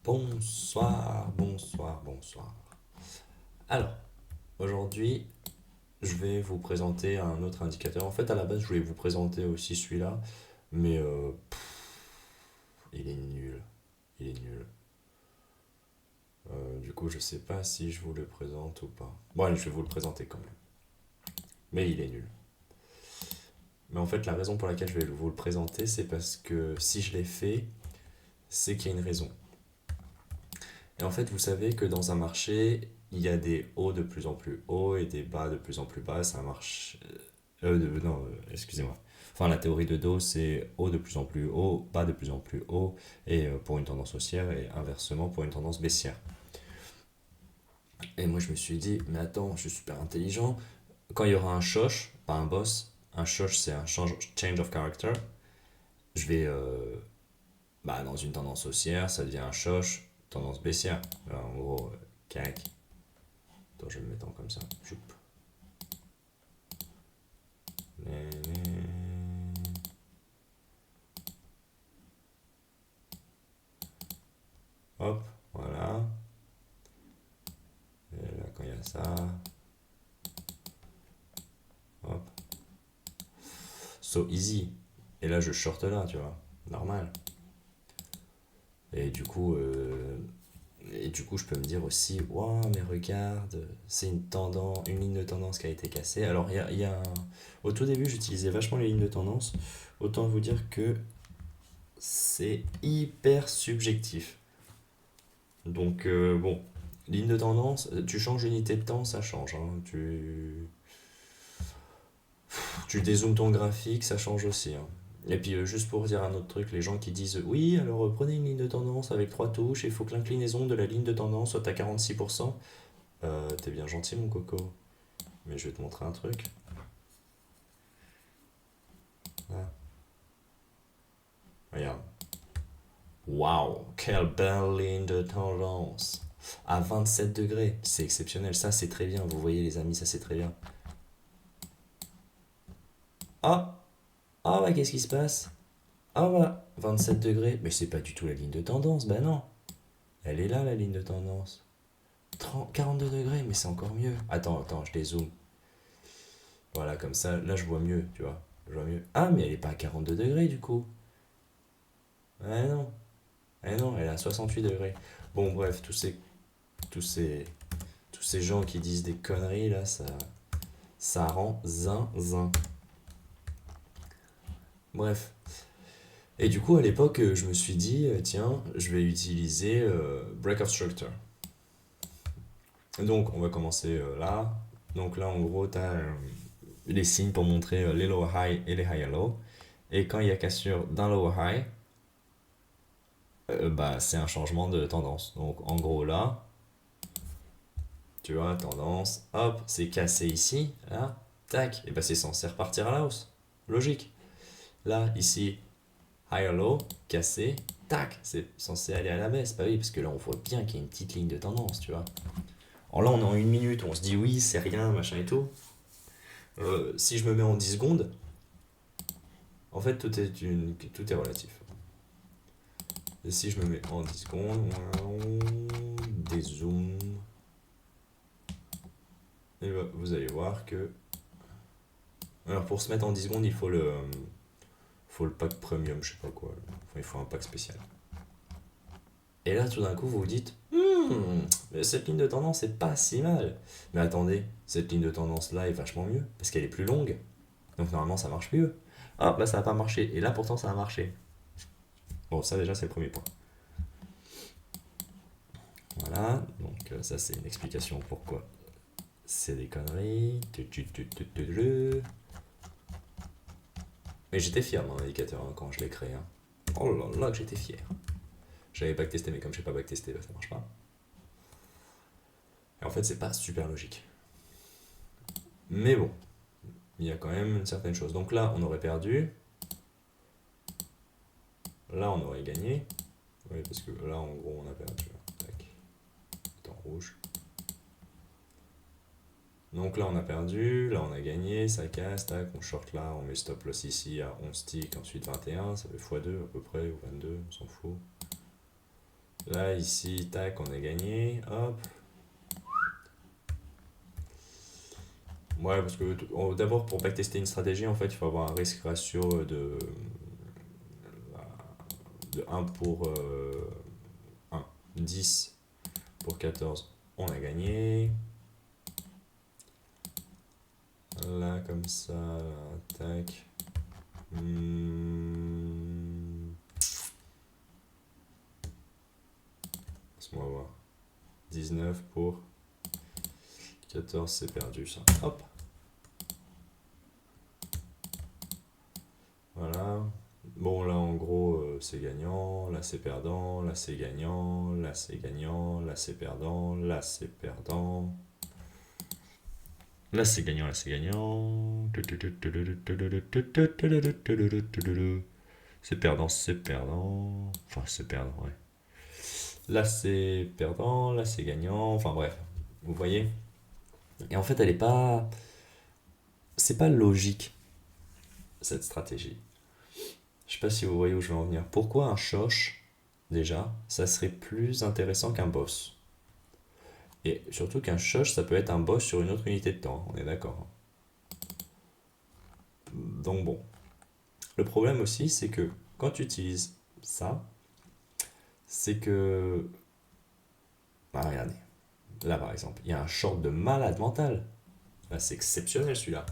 Bonsoir, bonsoir, bonsoir. Alors, aujourd'hui, je vais vous présenter un autre indicateur. En fait, à la base, je voulais vous présenter aussi celui-là, mais il est nul. Il est nul. Du coup, je sais pas si je vous le présente ou pas. Bon, allez, je vais vous le présenter quand même. Mais il est nul. Mais en fait, la raison pour laquelle je vais vous le présenter, c'est parce que si je l'ai fait, c'est qu'il y a une raison. Et en fait, vous savez que dans un marché, il y a des hauts de plus en plus hauts et des bas de plus en plus bas. Ça marche. Non, excusez-moi. Enfin, la théorie de dos, c'est haut de plus en plus haut, bas de plus en plus haut, et pour une tendance haussière, et inversement pour une tendance baissière. Et moi, je me suis dit, mais attends, je suis super intelligent. Quand il y aura un shosh, pas un boss, un shosh, c'est un change of character, je vais, dans une tendance haussière, ça devient un shosh, tendance baissière. Alors, en gros, cac. Attends, je vais me mettre en comme ça. Choup. Hop, voilà. Et là, quand il y a ça, hop. So easy. Et là, je short là, tu vois. Normal. Et du coup, euh, je peux me dire aussi, waouh, mais regarde, c'est une tendance, une ligne de tendance qui a été cassée. Alors, au tout début, j'utilisais vachement les lignes de tendance. Autant vous dire que c'est hyper subjectif. Donc, bon, ligne de tendance, tu changes l'unité de temps, ça change, hein. Tu dézoomes ton graphique, ça change aussi, hein. Et puis, juste pour dire un autre truc, les gens qui disent oui, alors prenez une ligne de tendance avec trois touches, il faut que l'inclinaison de la ligne de tendance soit à 46%. T'es bien gentil, mon coco. Mais je vais te montrer un truc. Ah, regarde. Waouh, quelle belle ligne de tendance. À 27 degrés, c'est exceptionnel. Ça, c'est très bien. Vous voyez, les amis, ça, c'est très bien. Ah, ah, bah, qu'est-ce qui se passe? Ah, bah, 27 degrés. Mais c'est pas du tout la ligne de tendance, bah non. Elle est là, la ligne de tendance. 42 degrés, mais c'est encore mieux. Attends, je dézoome. Voilà, comme ça, là, je vois mieux, tu vois. Je vois mieux. Ah, mais elle est pas à 42 degrés, du coup. Ah non. Ah non, elle est à 68 degrés. Bon, bref, tous ces, tous ces gens qui disent des conneries, là, ça rend zinzin. Bref. Et du coup, à l'époque, je me suis dit, tiens, je vais utiliser Breakout Structure. Donc, on va commencer là. Donc là, en gros, tu as les signes pour montrer les low high et les high low. Et quand il y a cassure d'un low high, c'est un changement de tendance. Donc, en gros, là, tu vois, tendance, hop, c'est cassé ici, là, tac, et bah c'est censé repartir à la hausse. Logique. Là, ici, high low, cassé, tac, c'est censé aller à la baisse. Bah oui, parce que là, on voit bien qu'il y a une petite ligne de tendance, tu vois. Alors là, on est en une minute, on se dit oui, c'est rien, machin et tout. Si je me mets en 10 secondes, en fait, tout est relatif. Et si je me mets en 10 secondes, des zooms, et bah, vous allez voir que. Alors pour se mettre en 10 secondes, faut le pack premium, je sais pas quoi. Enfin, il faut un pack spécial. Et là, tout d'un coup, vous vous dites, cette ligne de tendance est pas si mal. Mais attendez, cette ligne de tendance là est vachement mieux, parce qu'elle est plus longue. Donc normalement, ça marche mieux. Ah, bah ça va pas marcher. Et là, pourtant, ça a marché. Bon, ça déjà, c'est le premier point. Voilà, donc ça, c'est une explication pourquoi c'est des conneries. Mais j'étais fier de mon indicateur hein, quand je l'ai créé, hein. Oh là là, que j'étais fier. J'avais backtesté, mais comme je sais pas backtesté, bah, ça marche pas. Et en fait, c'est pas super logique. Mais bon, il y a quand même une certaine chose. Donc là, on aurait perdu. Là, on aurait gagné. Oui, parce que là, en gros, on a perdu. Tac. C'est en rouge. Donc là, on a perdu. Là, on a gagné. Ça casse. Tac. On short là. On met stop loss ici à 11 ticks. Ensuite 21. Ça fait x2 à peu près. Ou 22. On s'en fout. Là, ici, tac, on a gagné. Hop. Ouais, parce que d'abord, pour backtester une stratégie, en fait, il faut avoir un risque ratio de 1 pour 1. 10 pour 14. On a gagné. Là, comme ça, tac. Laisse-moi voir. 19 pour 14, c'est perdu ça. Hop. Voilà. Bon, là, en gros, c'est gagnant. Là, c'est perdant. Là, c'est gagnant. Là, c'est gagnant. Là, c'est perdant. Là, c'est perdant. Là, c'est gagnant. Là, c'est gagnant. C'est perdant. C'est perdant. Enfin, c'est perdant, ouais. Là, c'est perdant. Là, c'est gagnant. Enfin, bref. Vous voyez? Et en fait, elle est pas. C'est pas logique, cette stratégie. Je sais pas si vous voyez où je veux en venir. Pourquoi un shosh, déjà, ça serait plus intéressant qu'un boss? Et surtout qu'un shosh, ça peut être un boss sur une autre unité de temps, on est d'accord. Donc bon. Le problème aussi, c'est que quand tu utilises ça, c'est que... Ah, regardez. Là, par exemple, il y a un short de malade mental. Là, c'est exceptionnel, celui-là.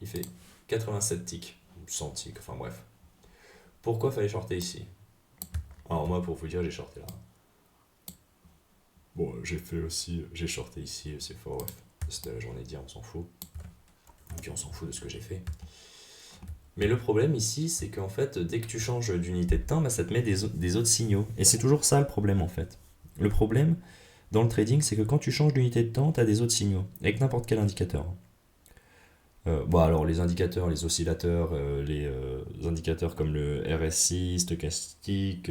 Il fait 87 ticks. 100 ticks, enfin bref. Pourquoi fallait shorter ici? Alors moi, pour vous dire, j'ai shorté là. Bon, j'ai shorté ici, c'est fort, bref. C'était la journée d'hier, on s'en fout. Et puis on s'en fout de ce que j'ai fait. Mais le problème ici, c'est qu'en fait, dès que tu changes d'unité de temps, bah, ça te met des autres signaux. Et c'est toujours ça le problème en fait. Le problème dans le trading, c'est que quand tu changes d'unité de temps, tu as des autres signaux, avec n'importe quel indicateur. Bon, alors les indicateurs, les oscillateurs, les indicateurs comme le RSI, stochastique,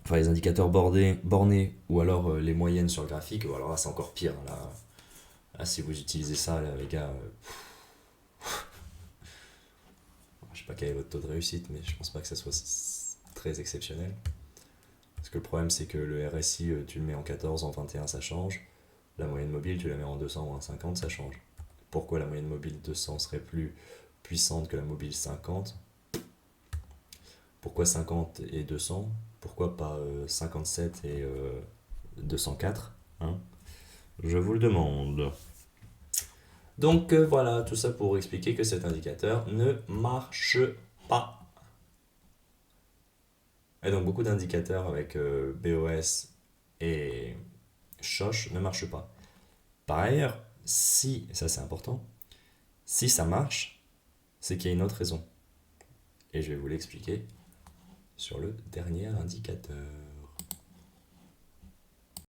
enfin les indicateurs bornés ou alors les moyennes sur le graphique, ou alors là c'est encore pire. Là, si vous utilisez ça, là, les gars, je sais pas quel est votre taux de réussite, mais je pense pas que ça soit très exceptionnel. Parce que le problème, c'est que le RSI, tu le mets en 14, en 21, ça change. La moyenne mobile, tu la mets en 200 ou en 50, ça change. Pourquoi la moyenne mobile 200 serait plus puissante que la mobile 50? Pourquoi 50 et 200? Pourquoi pas 57 et 204, hein? Je vous le demande. Donc voilà, tout ça pour expliquer que cet indicateur ne marche pas. Et donc beaucoup d'indicateurs avec BOS et Shosh ne marchent pas. Par ailleurs, si, et ça c'est important, si ça marche, c'est qu'il y a une autre raison. Et je vais vous l'expliquer sur le dernier indicateur.